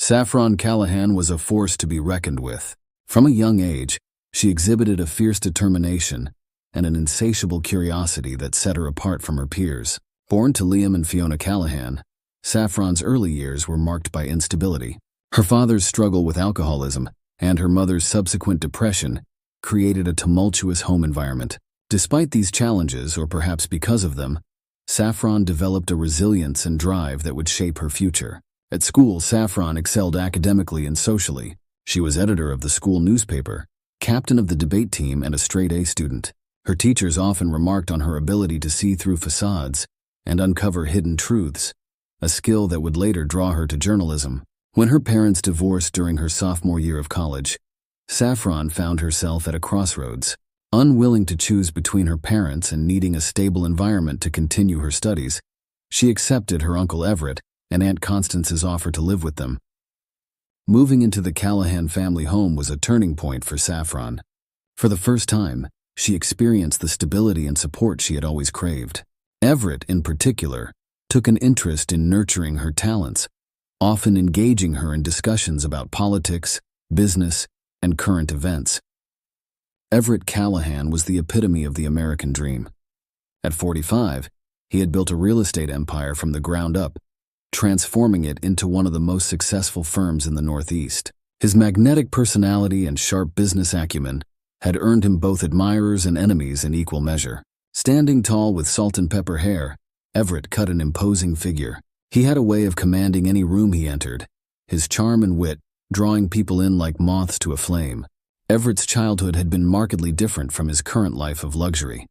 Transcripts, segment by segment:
Saffron Callahan was a force to be reckoned with. From a young age, she exhibited a fierce determination and an insatiable curiosity that set her apart from her peers. Born to Liam and Fiona Callahan, Saffron's early years were marked by instability. Her father's struggle with alcoholism and her mother's subsequent depression created a tumultuous home environment. Despite these challenges, or perhaps because of them, Saffron developed a resilience and drive that would shape her future. At school, Saffron excelled academically and socially. She was editor of the school newspaper, captain of the debate team, and a straight-A student. Her teachers often remarked on her ability to see through facades and uncover hidden truths, a skill that would later draw her to journalism. When her parents divorced during her sophomore year of college, Saffron found herself at a crossroads. Unwilling to choose between her parents and needing a stable environment to continue her studies, she accepted her Uncle Everett and Aunt Constance's offer to live with them. Moving into the Callahan family home was a turning point for Saffron. For the first time, she experienced the stability and support she had always craved. Everett, in particular, took an interest in nurturing her talents, often engaging her in discussions about politics, business, and current events. Everett Callahan was the epitome of the American dream. At 45, he had built a real estate empire from the ground up, transforming it into one of the most successful firms in the Northeast. His magnetic personality and sharp business acumen had earned him both admirers and enemies in equal measure. Standing tall with salt and pepper hair, Everett cut an imposing figure. He had a way of commanding any room he entered, his charm and wit drawing people in like moths to a flame. Everett's childhood had been markedly different from his current life of luxury.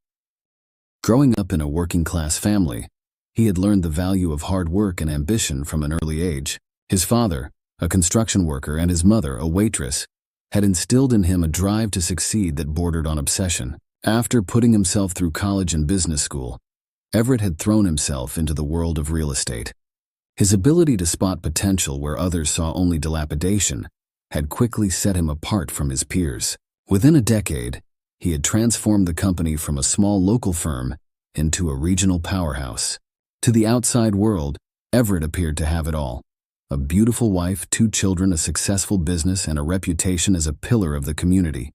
Growing up in a working-class family, he had learned the value of hard work and ambition from an early age. His father, a construction worker, and his mother, a waitress, had instilled in him a drive to succeed that bordered on obsession. After putting himself through college and business school, Everett had thrown himself into the world of real estate. His ability to spot potential where others saw only dilapidation had quickly set him apart from his peers. Within a decade, he had transformed the company from a small local firm into a regional powerhouse. To the outside world, Everett appeared to have it all: a beautiful wife, 2 children, a successful business, and a reputation as a pillar of the community.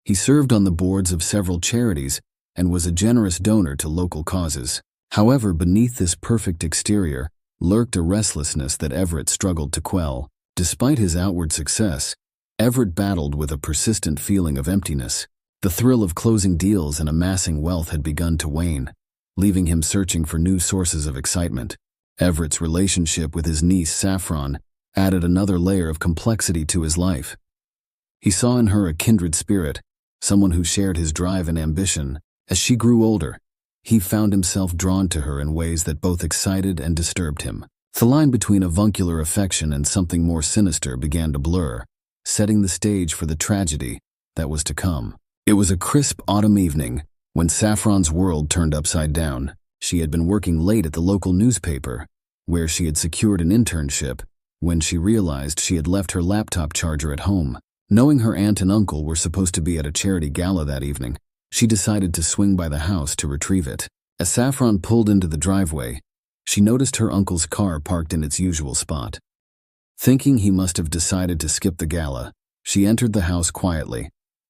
He served on the boards of several charities and was a generous donor to local causes. However, beneath this perfect exterior lurked a restlessness that Everett struggled to quell. Despite his outward success, Everett battled with a persistent feeling of emptiness. The thrill of closing deals and amassing wealth had begun to wane, leaving him searching for new sources of excitement. Everett's relationship with his niece, Saffron, added another layer of complexity to his life. He saw in her a kindred spirit, someone who shared his drive and ambition. As she grew older, he found himself drawn to her in ways that both excited and disturbed him. The line between avuncular affection and something more sinister began to blur, setting the stage for the tragedy that was to come. It was a crisp autumn evening when Saffron's world turned upside down. She had been working late at the local newspaper, where she had secured an internship, when she realized she had left her laptop charger at home. Knowing her aunt and uncle were supposed to be at a charity gala that evening, she decided to swing by the house to retrieve it. As Saffron pulled into the driveway, she noticed her uncle's car parked in its usual spot. Thinking he must have decided to skip the gala, she entered the house quietly,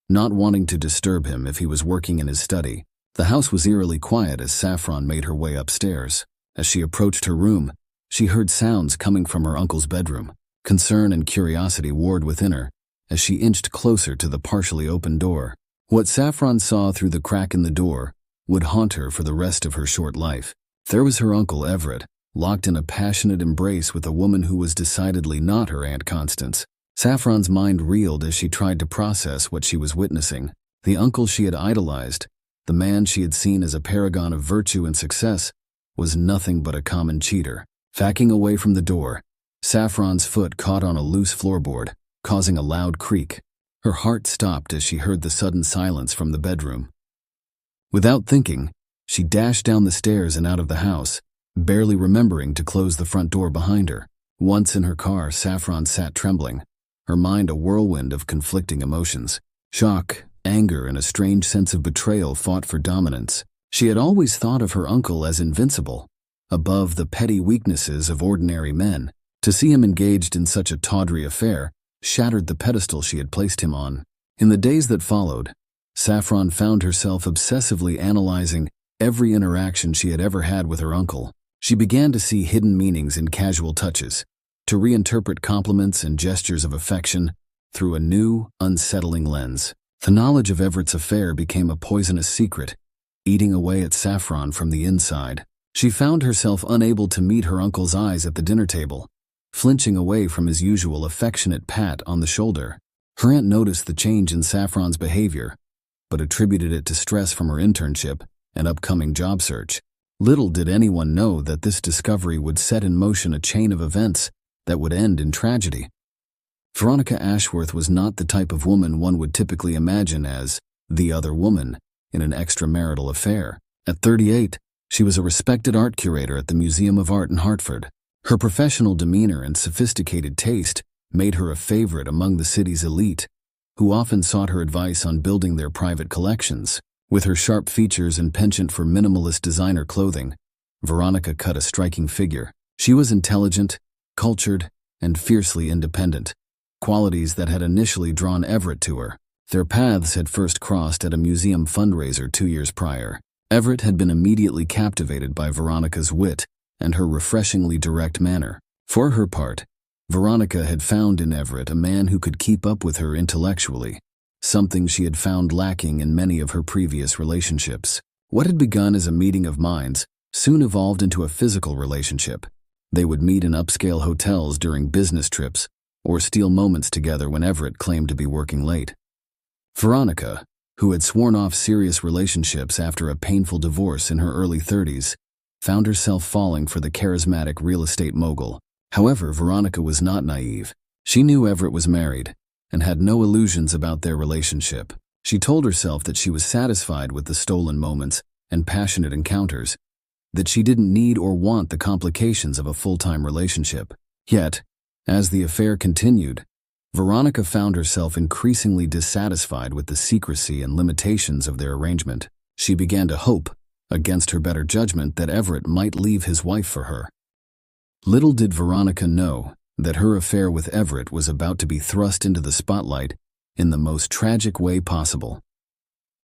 not wanting to disturb him if he was working in his study. The house was eerily quiet as Saffron made her way upstairs. As she approached her room, she heard sounds coming from her uncle's bedroom. Concern and curiosity warred within her as she inched closer to the partially open door. What Saffron saw through the crack in the door would haunt her for the rest of her short life. There was her Uncle Everett, locked in a passionate embrace with a woman who was decidedly not her Aunt Constance. Saffron's mind reeled as she tried to process what she was witnessing. The uncle she had idolized, the man she had seen as a paragon of virtue and success, was nothing but a common cheater. Backing away from the door, Saffron's foot caught on a loose floorboard, causing a loud creak. Her heart stopped as she heard the sudden silence from the bedroom. Without thinking, she dashed down the stairs and out of the house, barely remembering to close the front door behind her. Once in her car, Saffron sat trembling, her mind a whirlwind of conflicting emotions. Shock, anger, and a strange sense of betrayal fought for dominance. She had always thought of her uncle as invincible, above the petty weaknesses of ordinary men. To see him engaged in such a tawdry affair shattered the pedestal she had placed him on. In the days that followed, Saffron found herself obsessively analyzing every interaction she had ever had with her uncle. She began to see hidden meanings in casual touches, to reinterpret compliments and gestures of affection through a new, unsettling lens. The knowledge of Everett's affair became a poisonous secret, eating away at Saffron from the inside. She found herself unable to meet her uncle's eyes at the dinner table, flinching away from his usual affectionate pat on the shoulder. Her aunt noticed the change in Saffron's behavior, but attributed it to stress from her internship and upcoming job search. Little did anyone know that this discovery would set in motion a chain of events that would end in tragedy. Veronica Ashworth was not the type of woman one would typically imagine as the other woman in an extramarital affair. At 38, she was a respected art curator at the Museum of Art in Hartford. Her professional demeanor and sophisticated taste made her a favorite among the city's elite, who often sought her advice on building their private collections. With her sharp features and penchant for minimalist designer clothing, Veronica cut a striking figure. She was intelligent, cultured, and fiercely independent, qualities that had initially drawn Everett to her. Their paths had first crossed at a museum fundraiser 2 years prior. Everett had been immediately captivated by Veronica's wit and her refreshingly direct manner. For her part, Veronica had found in Everett a man who could keep up with her intellectually, something she had found lacking in many of her previous relationships. What had begun as a meeting of minds soon evolved into a physical relationship. They would meet in upscale hotels during business trips or steal moments together when Everett claimed to be working late. Veronica, who had sworn off serious relationships after a painful divorce in her early 30s, found herself falling for the charismatic real estate mogul. However, Veronica was not naive. She knew Everett was married and had no illusions about their relationship. She told herself that she was satisfied with the stolen moments and passionate encounters, that she didn't need or want the complications of a full-time relationship. Yet, as the affair continued, Veronica found herself increasingly dissatisfied with the secrecy and limitations of their arrangement. She began to hope, against her better judgment, that Everett might leave his wife for her. Little did Veronica know that her affair with Everett was about to be thrust into the spotlight in the most tragic way possible.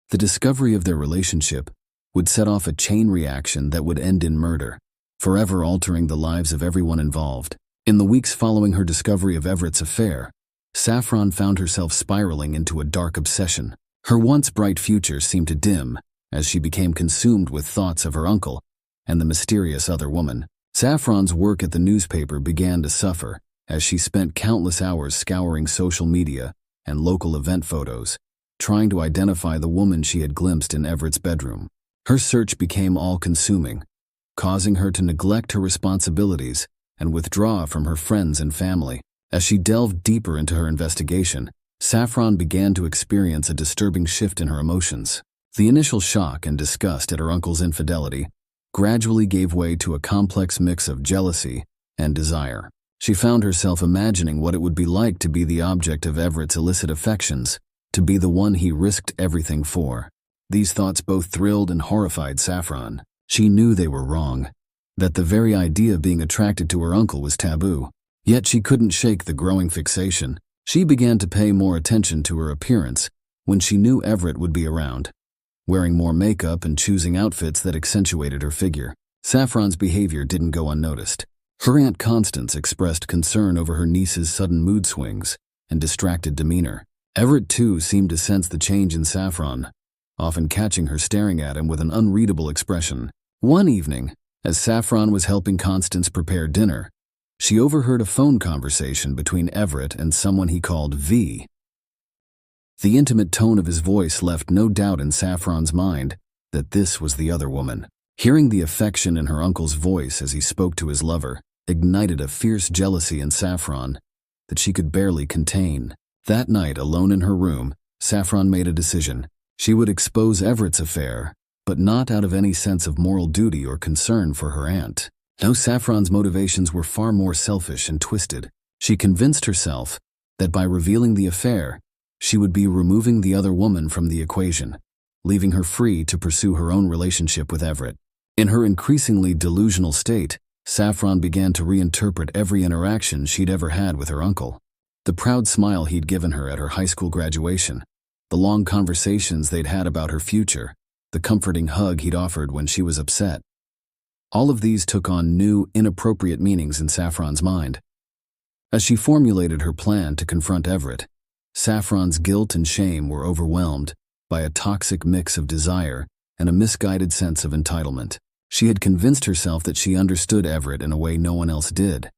The discovery of their relationship would set off a chain reaction that would end in murder, forever altering the lives of everyone involved. In the weeks following her discovery of Everett's affair, Saffron found herself spiraling into a dark obsession. Her once bright future seemed to dim as she became consumed with thoughts of her uncle and the mysterious other woman. Saffron's work at the newspaper began to suffer as she spent countless hours scouring social media and local event photos, trying to identify the woman she had glimpsed in Everett's bedroom. Her search became all-consuming, causing her to neglect her responsibilities and withdraw from her friends and family. As she delved deeper into her investigation, Saffron began to experience a disturbing shift in her emotions. The initial shock and disgust at her uncle's infidelity gradually gave way to a complex mix of jealousy and desire. She found herself imagining what it would be like to be the object of Everett's illicit affections, to be the one he risked everything for. These thoughts both thrilled and horrified Saffron. She knew they were wrong, that the very idea of being attracted to her uncle was taboo. Yet she couldn't shake the growing fixation. She began to pay more attention to her appearance when she knew Everett would be around, wearing more makeup and choosing outfits that accentuated her figure. Saffron's behavior didn't go unnoticed. Her Aunt Constance expressed concern over her niece's sudden mood swings and distracted demeanor. Everett, too, seemed to sense the change in Saffron, often catching her staring at him with an unreadable expression. One evening, as Saffron was helping Constance prepare dinner, she overheard a phone conversation between Everett and someone he called V. The intimate tone of his voice left no doubt in Saffron's mind that this was the other woman. Hearing the affection in her uncle's voice as he spoke to his lover ignited a fierce jealousy in Saffron that she could barely contain. That night, alone in her room, Saffron made a decision. She would expose Everett's affair, but not out of any sense of moral duty or concern for her aunt. No, Saffron's motivations were far more selfish and twisted. She convinced herself that by revealing the affair, she would be removing the other woman from the equation, leaving her free to pursue her own relationship with Everett. In her increasingly delusional state, Saffron began to reinterpret every interaction she'd ever had with her uncle. The proud smile he'd given her at her high school graduation, the long conversations they'd had about her future, the comforting hug he'd offered when she was upset. All of these took on new, inappropriate meanings in Saffron's mind. As she formulated her plan to confront Everett, Saffron's guilt and shame were overwhelmed by a toxic mix of desire and a misguided sense of entitlement. She had convinced herself that she understood Everett in a way no one else did,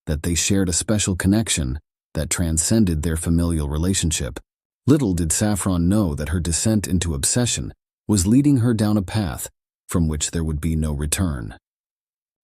that they shared a special connection that transcended their familial relationship. Little did Saffron know that her descent into obsession was leading her down a path from which there would be no return.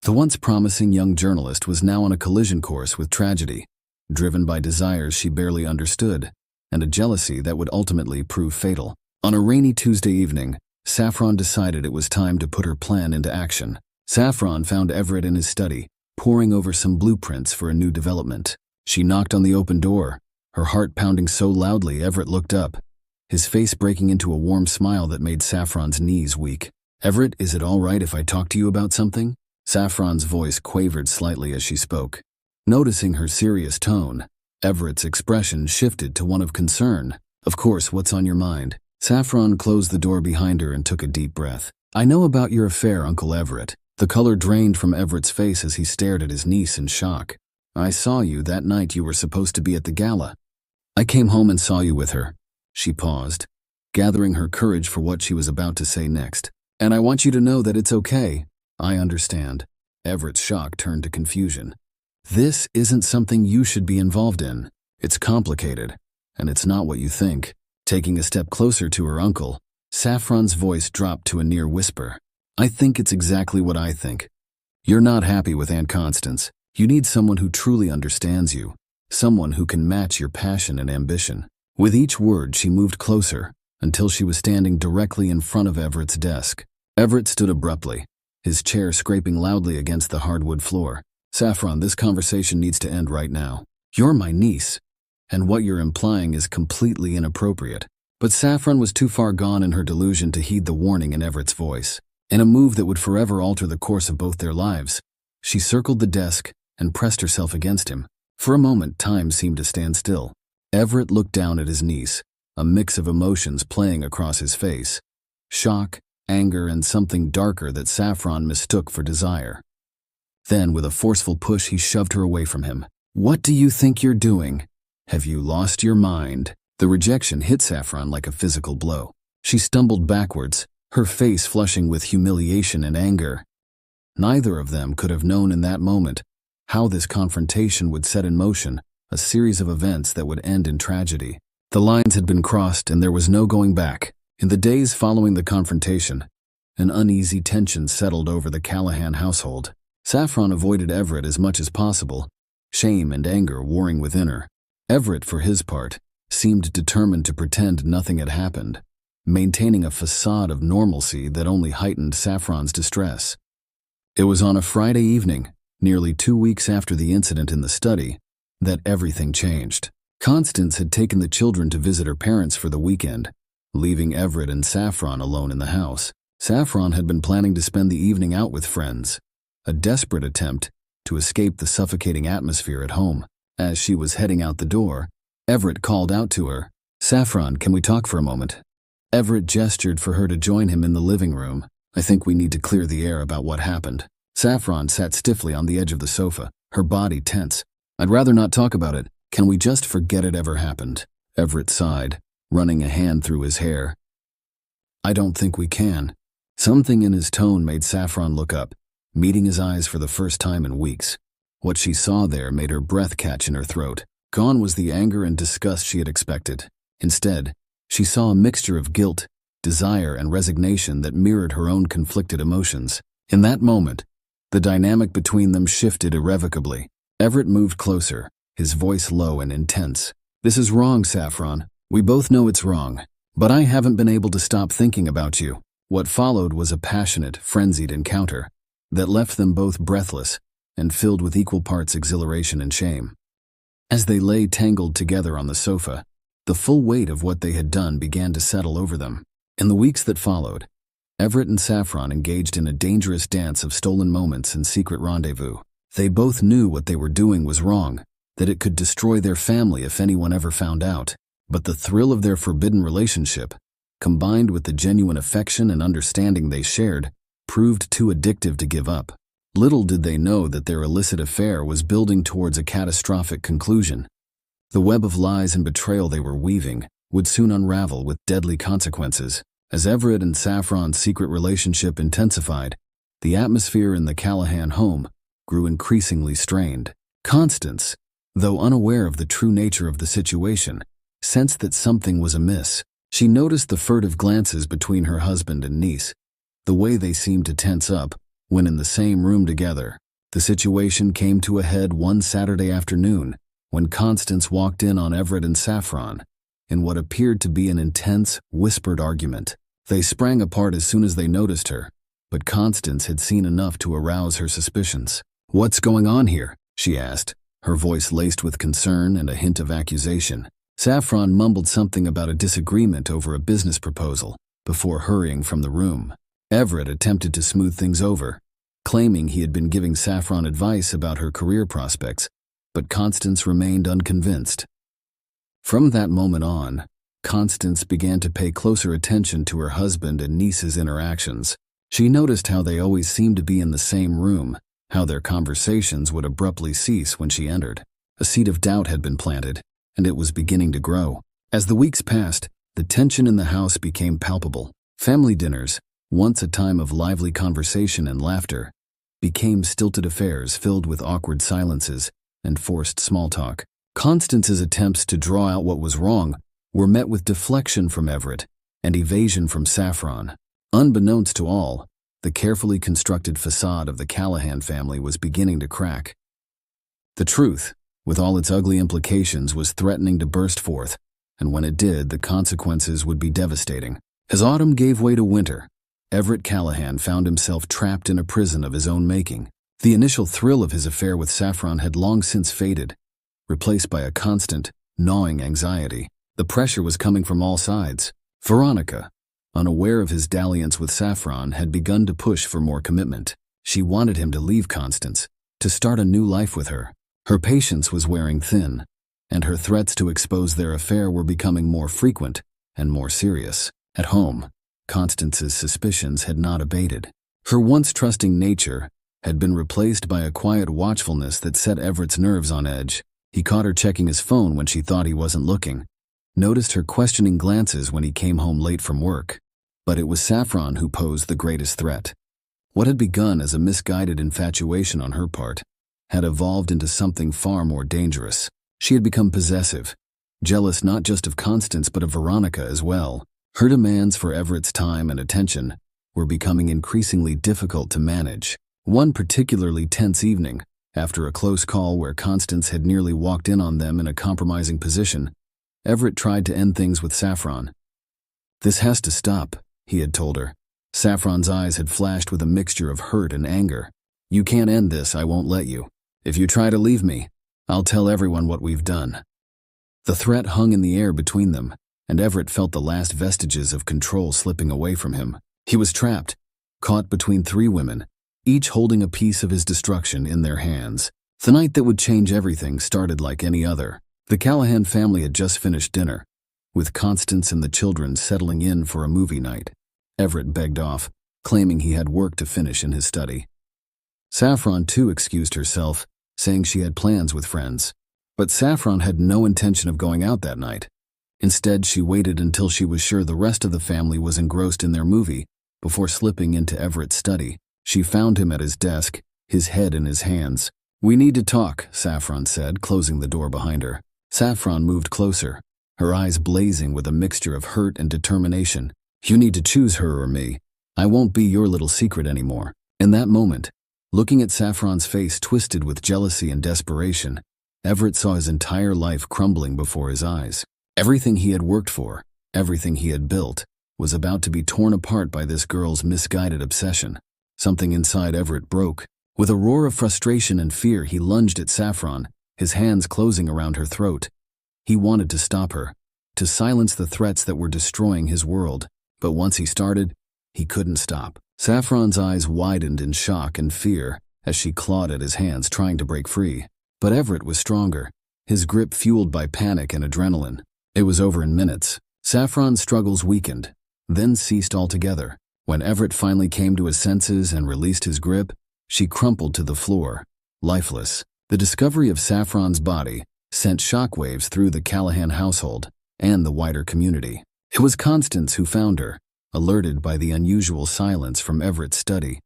The once promising young journalist was now on a collision course with tragedy, driven by desires she barely understood, and a jealousy that would ultimately prove fatal. On a rainy Tuesday evening, Saffron decided it was time to put her plan into action. Saffron found Everett in his study, poring over some blueprints for a new development. She knocked on the open door, her heart pounding so loudly Everett looked up, his face breaking into a warm smile that made Saffron's knees weak. "Everett, is it all right if I talk to you about something?" Saffron's voice quavered slightly as she spoke. Noticing her serious tone, Everett's expression shifted to one of concern. "Of course, what's on your mind?" Saffron closed the door behind her and took a deep breath. "I know about your affair, Uncle Everett." The color drained from Everett's face as he stared at his niece in shock. "I saw you that night you were supposed to be at the gala. I came home and saw you with her." She paused, gathering her courage for what she was about to say next. "And I want you to know that it's okay. I understand." Everett's shock turned to confusion. "This isn't something you should be involved in. It's complicated, and it's not what you think." Taking a step closer to her uncle, Saffron's voice dropped to a near whisper. "I think it's exactly what I think. You're not happy with Aunt Constance. You need someone who truly understands you, someone who can match your passion and ambition." With each word, she moved closer, until she was standing directly in front of Everett's desk. Everett stood abruptly, his chair scraping loudly against the hardwood floor. "Saffron, this conversation needs to end right now. You're my niece, and what you're implying is completely inappropriate." But Saffron was too far gone in her delusion to heed the warning in Everett's voice. In a move that would forever alter the course of both their lives, she circled the desk and pressed herself against him. For a moment, time seemed to stand still. Everett looked down at his niece, a mix of emotions playing across his face: shock, anger, and something darker that Saffron mistook for desire. Then, with a forceful push, he shoved her away from him. "What do you think you're doing? Have you lost your mind?" The rejection hit Saffron like a physical blow. She stumbled backwards, her face flushing with humiliation and anger. Neither of them could have known in that moment how this confrontation would set in motion a series of events that would end in tragedy. The lines had been crossed and there was no going back. In the days following the confrontation, an uneasy tension settled over the Callahan household. Saffron avoided Everett as much as possible, shame and anger warring within her. Everett, for his part, seemed determined to pretend nothing had happened, maintaining a facade of normalcy that only heightened Saffron's distress. It was on a Friday evening, nearly 2 weeks after the incident in the study, that everything changed. Constance had taken the children to visit her parents for the weekend, leaving Everett and Saffron alone in the house. Saffron had been planning to spend the evening out with friends, a desperate attempt to escape the suffocating atmosphere at home. As she was heading out the door, Everett called out to her, "Saffron, can we talk for a moment?" Everett gestured for her to join him in the living room. "I think we need to clear the air about what happened." Saffron sat stiffly on the edge of the sofa, her body tense. "I'd rather not talk about it. Can we just forget it ever happened?" Everett sighed, running a hand through his hair. "I don't think we can." Something in his tone made Saffron look up, meeting his eyes for the first time in weeks. What she saw there made her breath catch in her throat. Gone was the anger and disgust she had expected. Instead, she saw a mixture of guilt, desire, and resignation that mirrored her own conflicted emotions. In that moment, the dynamic between them shifted irrevocably. Everett moved closer, his voice low and intense. "This is wrong, Saffron. We both know it's wrong. But I haven't been able to stop thinking about you." What followed was a passionate, frenzied encounter that left them both breathless and filled with equal parts exhilaration and shame. As they lay tangled together on the sofa, the full weight of what they had done began to settle over them. In the weeks that followed, Everett and Saffron engaged in a dangerous dance of stolen moments and secret rendezvous. They both knew what they were doing was wrong, that it could destroy their family if anyone ever found out. But the thrill of their forbidden relationship, combined with the genuine affection and understanding they shared, proved too addictive to give up. Little did they know that their illicit affair was building towards a catastrophic conclusion. The web of lies and betrayal they were weaving would soon unravel with deadly consequences. As Everett and Saffron's secret relationship intensified, the atmosphere in the Callahan home grew increasingly strained. Constance, though unaware of the true nature of the situation, sensed that something was amiss. She noticed the furtive glances between her husband and niece, the way they seemed to tense up when in the same room together. The situation came to a head one Saturday afternoon when Constance walked in on Everett and Saffron in what appeared to be an intense, whispered argument. They sprang apart as soon as they noticed her, but Constance had seen enough to arouse her suspicions. "What's going on here?" she asked, her voice laced with concern and a hint of accusation. Saffron mumbled something about a disagreement over a business proposal before hurrying from the room. Everett attempted to smooth things over, claiming he had been giving Saffron advice about her career prospects, but Constance remained unconvinced. From that moment on, Constance began to pay closer attention to her husband and niece's interactions. She noticed how they always seemed to be in the same room, how their conversations would abruptly cease when she entered. A seed of doubt had been planted, and it was beginning to grow. As the weeks passed, the tension in the house became palpable. Family dinners, once a time of lively conversation and laughter, became stilted affairs filled with awkward silences and forced small talk. Constance's attempts to draw out what was wrong were met with deflection from Everett and evasion from Saffron. Unbeknownst to all, the carefully constructed facade of the Callahan family was beginning to crack. The truth, with all its ugly implications, was threatening to burst forth, and when it did, the consequences would be devastating. As autumn gave way to winter, Everett Callahan found himself trapped in a prison of his own making. The initial thrill of his affair with Saffron had long since faded, replaced by a constant, gnawing anxiety. The pressure was coming from all sides. Veronica, unaware of his dalliance with Saffron, had begun to push for more commitment. She wanted him to leave Constance, to start a new life with her. Her patience was wearing thin, and her threats to expose their affair were becoming more frequent and more serious. At home, Constance's suspicions had not abated. Her once trusting nature had been replaced by a quiet watchfulness that set Everett's nerves on edge. He caught her checking his phone when she thought he wasn't looking, noticed her questioning glances when he came home late from work. But it was Saffron who posed the greatest threat. What had begun as a misguided infatuation on her part had evolved into something far more dangerous. She had become possessive, jealous not just of Constance but of Veronica as well. Her demands for Everett's time and attention were becoming increasingly difficult to manage. One particularly tense evening, after a close call where Constance had nearly walked in on them in a compromising position, Everett tried to end things with Saffron. "This has to stop," he had told her. Saffron's eyes had flashed with a mixture of hurt and anger. "You can't end this, I won't let you. If you try to leave me, I'll tell everyone what we've done." The threat hung in the air between them, and Everett felt the last vestiges of control slipping away from him. He was trapped, caught between three women, each holding a piece of his destruction in their hands. The night that would change everything started like any other. The Callahan family had just finished dinner, with Constance and the children settling in for a movie night. Everett begged off, claiming he had work to finish in his study. Saffron too excused herself, saying she had plans with friends. But Saffron had no intention of going out that night. Instead, she waited until she was sure the rest of the family was engrossed in their movie before slipping into Everett's study. She found him at his desk, his head in his hands. "We need to talk," Saffron said, closing the door behind her. Saffron moved closer, her eyes blazing with a mixture of hurt and determination. "You need to choose her or me. I won't be your little secret anymore." In that moment, looking at Saffron's face twisted with jealousy and desperation, Everett saw his entire life crumbling before his eyes. Everything he had worked for, everything he had built, was about to be torn apart by this girl's misguided obsession. Something inside Everett broke. With a roar of frustration and fear, he lunged at Saffron, his hands closing around her throat. He wanted to stop her, to silence the threats that were destroying his world. But once he started, He couldn't stop. Saffron's eyes widened in shock and fear as she clawed at his hands trying to break free. But Everett was stronger, his grip fueled by panic and adrenaline. It was over in minutes. Saffron's struggles weakened, then ceased altogether. When Everett finally came to his senses and released his grip, she crumpled to the floor, lifeless. The discovery of Saffron's body sent shockwaves through the Callahan household and the wider community. It was Constance who found her, alerted by the unusual silence from Everett's study.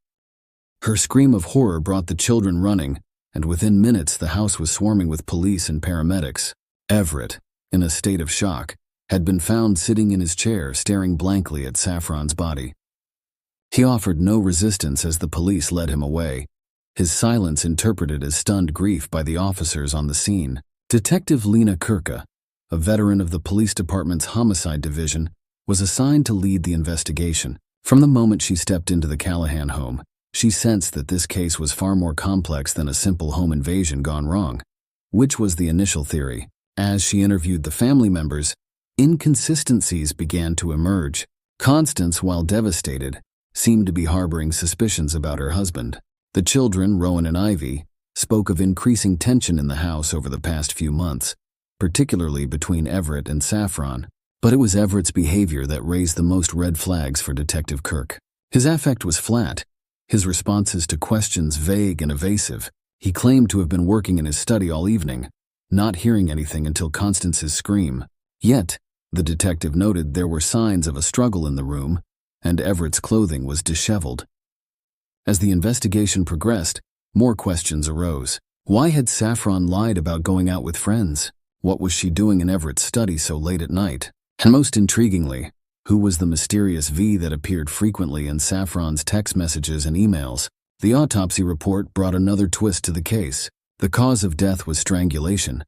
Her scream of horror brought the children running, and within minutes the house was swarming with police and paramedics. Everett, in a state of shock, had been found sitting in his chair staring blankly at Saffron's body. He offered no resistance as the police led him away, his silence interpreted as stunned grief by the officers on the scene. Detective Lena Kirka, a veteran of the police department's homicide division, was assigned to lead the investigation. From the moment she stepped into the Callahan home, she sensed that this case was far more complex than a simple home invasion gone wrong, which was the initial theory. As she interviewed the family members, inconsistencies began to emerge. Constance, while devastated, seemed to be harboring suspicions about her husband. The children, Rowan and Ivy, spoke of increasing tension in the house over the past few months, particularly between Everett and Saffron. But it was Everett's behavior that raised the most red flags for Detective Kirk. His affect was flat, his responses to questions vague and evasive. He claimed to have been working in his study all evening, not hearing anything until Constance's scream. Yet, the detective noted there were signs of a struggle in the room, and Everett's clothing was disheveled. As the investigation progressed, more questions arose. Why had Saffron lied about going out with friends? What was she doing in Everett's study so late at night? And most intriguingly, who was the mysterious V that appeared frequently in Saffron's text messages and emails? The autopsy report brought another twist to the case. The cause of death was strangulation,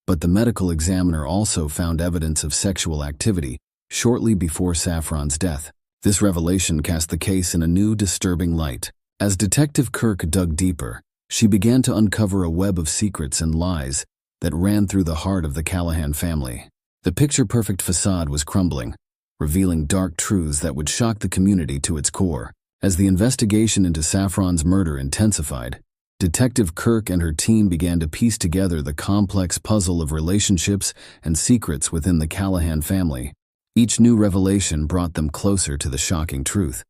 but the medical examiner also found evidence of sexual activity shortly before Saffron's death. This revelation cast the case in a new, disturbing light. As Detective Kirk dug deeper, she began to uncover a web of secrets and lies that ran through the heart of the Callahan family. The picture-perfect facade was crumbling, revealing dark truths that would shock the community to its core. As the investigation into Saffron's murder intensified, Detective Kirk and her team began to piece together the complex puzzle of relationships and secrets within the Callahan family. Each new revelation brought them closer to the shocking truth.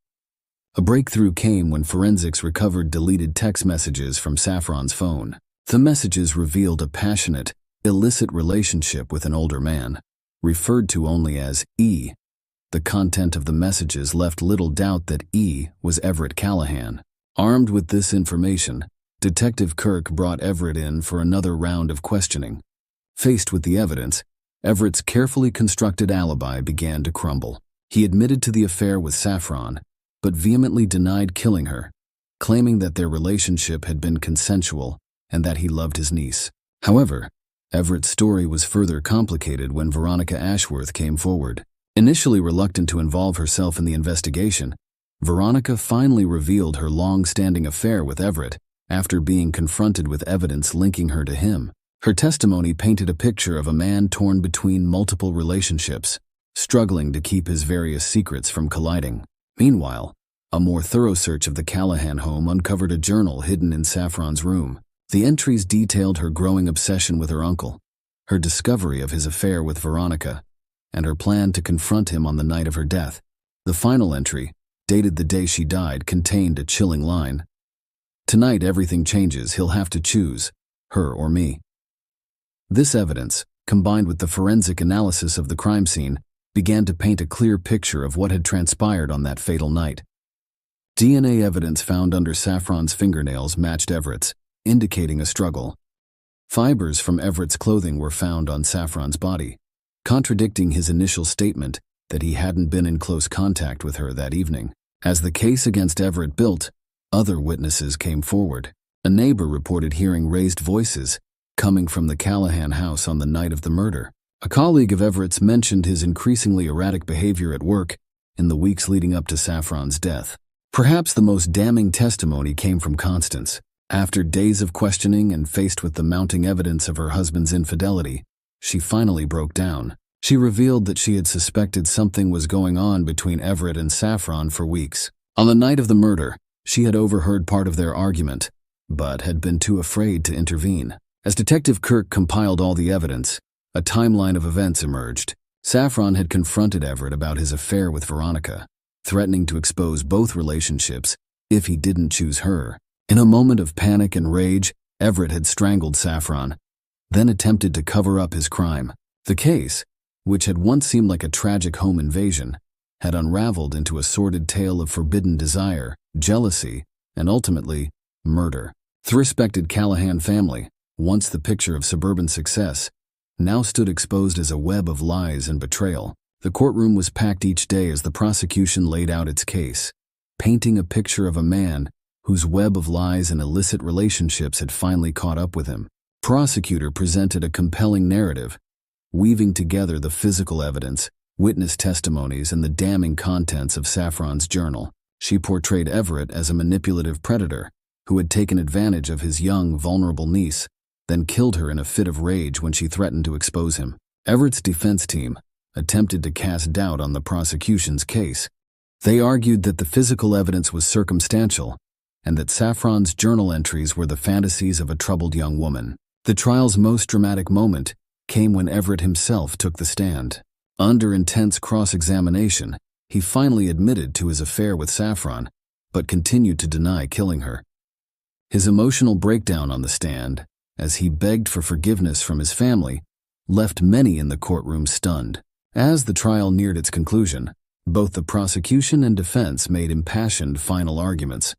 A breakthrough came when forensics recovered deleted text messages from Saffron's phone. The messages revealed a passionate, illicit relationship with an older man, referred to only as E. The content of the messages left little doubt that E was Everett Callahan. Armed with this information, Detective Kirk brought Everett in for another round of questioning. Faced with the evidence, Everett's carefully constructed alibi began to crumble. He admitted to the affair with Saffron, but vehemently denied killing her, claiming that their relationship had been consensual and that he loved his niece. However, Everett's story was further complicated when Veronica Ashworth came forward. Initially reluctant to involve herself in the investigation, Veronica finally revealed her long-standing affair with Everett after being confronted with evidence linking her to him. Her testimony painted a picture of a man torn between multiple relationships, struggling to keep his various secrets from colliding. Meanwhile, a more thorough search of the Callahan home uncovered a journal hidden in Saffron's room. The entries detailed her growing obsession with her uncle, her discovery of his affair with Veronica, and her plan to confront him on the night of her death. The final entry, dated the day she died, contained a chilling line. "Tonight everything changes. He'll have to choose, her or me." This evidence, combined with the forensic analysis of the crime scene, began to paint a clear picture of what had transpired on that fatal night. DNA evidence found under Saffron's fingernails matched Everett's, indicating a struggle. Fibers from Everett's clothing were found on Saffron's body, contradicting his initial statement that he hadn't been in close contact with her that evening. As the case against Everett built, other witnesses came forward. A neighbor reported hearing raised voices coming from the Callahan house on the night of the murder. A colleague of Everett's mentioned his increasingly erratic behavior at work in the weeks leading up to Saffron's death. Perhaps the most damning testimony came from Constance. After days of questioning and faced with the mounting evidence of her husband's infidelity, she finally broke down. She revealed that she had suspected something was going on between Everett and Saffron for weeks. On the night of the murder, she had overheard part of their argument, but had been too afraid to intervene. As Detective Kirk compiled all the evidence, a timeline of events emerged. Saffron had confronted Everett about his affair with Veronica, threatening to expose both relationships if he didn't choose her. In a moment of panic and rage, Everett had strangled Saffron, then attempted to cover up his crime. The case, which had once seemed like a tragic home invasion, had unraveled into a sordid tale of forbidden desire, jealousy, and ultimately, murder. The respected Callahan family, once the picture of suburban success, now stood exposed as a web of lies and betrayal. The courtroom was packed each day as the prosecution laid out its case, painting a picture of a man whose web of lies and illicit relationships had finally caught up with him. The prosecutor presented a compelling narrative, weaving together the physical evidence, witness testimonies, and the damning contents of Saffron's journal. She portrayed Everett as a manipulative predator who had taken advantage of his young, vulnerable niece, then killed her in a fit of rage when she threatened to expose him. Everett's defense team attempted to cast doubt on the prosecution's case. They argued that the physical evidence was circumstantial and that Saffron's journal entries were the fantasies of a troubled young woman. The trial's most dramatic moment came when Everett himself took the stand. Under intense cross-examination, he finally admitted to his affair with Saffron, but continued to deny killing her. His emotional breakdown on the stand, as he begged for forgiveness from his family, left many in the courtroom stunned. As the trial neared its conclusion, both the prosecution and defense made impassioned final arguments.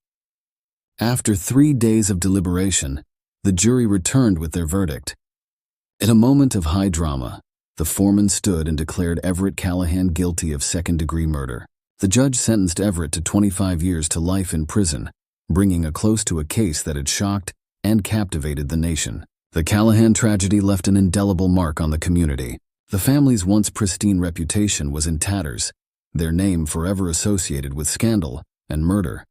After 3 days of deliberation, the jury returned with their verdict. In a moment of high drama, the foreman stood and declared Everett Callahan guilty of second-degree murder. The judge sentenced Everett to 25 years to life in prison, bringing a close to a case that had shocked and captivated the nation. The Callahan tragedy left an indelible mark on the community. The family's once pristine reputation was in tatters, their name forever associated with scandal and murder.